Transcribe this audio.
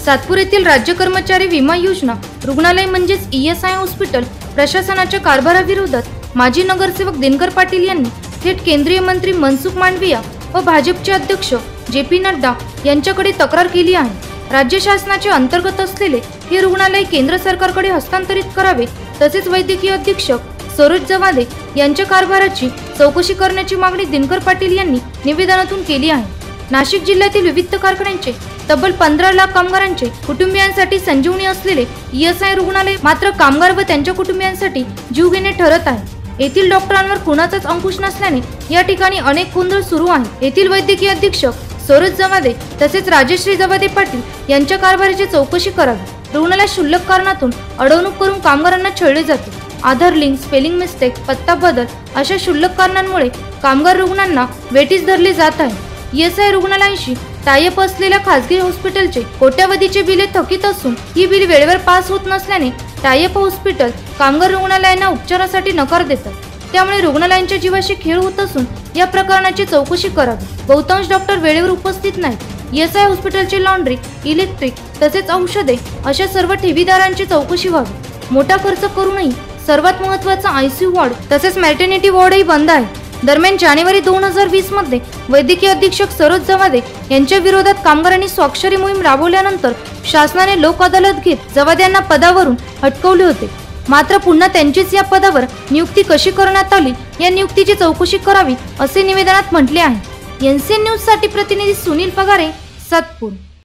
सातपूर येथील राज्य कर्मचारी विमा योजना रुग्णालय म्हणजेच ESI हॉस्पिटल प्रशासनाच्या कारभाराविरोधात माजी नगरसेवक दिनकर पाटील यांनी थेट केंद्रीय मंत्री मनसुख मांडविया व भाजपचे अध्यक्ष JP नड्डा यांच्याकडे तक्रार केली आहे। राज्य शासनाचे अंतर्गत असलेले हे रुग्णालय केंद्र सरकारकडे हस्तांतरित करावे, तसेच वैद्यकीय अधीक्षक सरोज जवादे यांच्या कारभाराची चौकशी करण्याची मागणी दिनकर पाटील यांनी निवेदनातून केली आहे। नाशिक जिल्ह्यातील विविध कारखान्यांचे तब्बल 15 लाख कामगारांचे कुटुंबियांसाठी संजीवनी असलेले ESI रुग्णालय मात्र कामगार व त्यांच्या कुटुंबियांसाठी जीवघेणे ठरत आहे। येथील डॉक्टरांवर कुणाचाच अंकुश नसल्याने या ठिकाणी अनेक गोंधळ सुरू आहे। येथील वैद्यकीय अधीक्षक सरोज जवादे तसेच राजश्री जवादे पाटील यांच्या कारभाराची चौकशी करावी। रुग्णालयात क्षुल्लक कारणातून अडवणूक करून कामगारांना छळले जाते। आधार लिंक, स्पेलिंग मिस्टेक, पत्ता बदल अशा क्षुल्लक कारणांमुळे कामगार रुग्णांना वेठीस धरले जात आहे। ESI रुग्णालयाशी टायअप असलेल्या खासगी हॉस्पिटलचे कोट्यावधीचे बिले थकीत असून ही बिल वेळेवर पास होत नसल्याने टायअप हॉस्पिटल कामगार रुग्णालयांना उपचारासाठी नकार देतात। त्यामुळे रुग्णालयांच्या जीवाशी खेळ होत असून या प्रकरणाची चौकशी करावी। बहुतांश डॉक्टर वेळेवर उपस्थित नाहीत। ESI हॉस्पिटलची लॉन्ड्री, इलेक्ट्रिक तसेच औषधे अशा सर्व ठेवीदारांची चौकशी व्हावी। मोठा खर्च करूनही सर्वात महत्त्वाचा ICU वॉर्ड तसेच मॅटर्निटी वॉर्डही बंद आहे। दरम्यान जानेवारी 2020 मध्ये वैद्यकीय अधीक्षक सरोज जवादे यांच्या विरोधात कामगारांनी स्वाक्षरी मोहीम राबवल्यानंतर शासनाने लोक अदालत घेत जवादे यांना पदावरून हटकवले होते। मात्र पुन्हा त्यांचीच या पदावर नियुक्ती कशी करण्यात आली या नियुक्तीची चौकशी करावी असे निवेदनात म्हटले आहे। NCN न्यूज साठी प्रतिनिधी सुनील पगारे, सातपूर।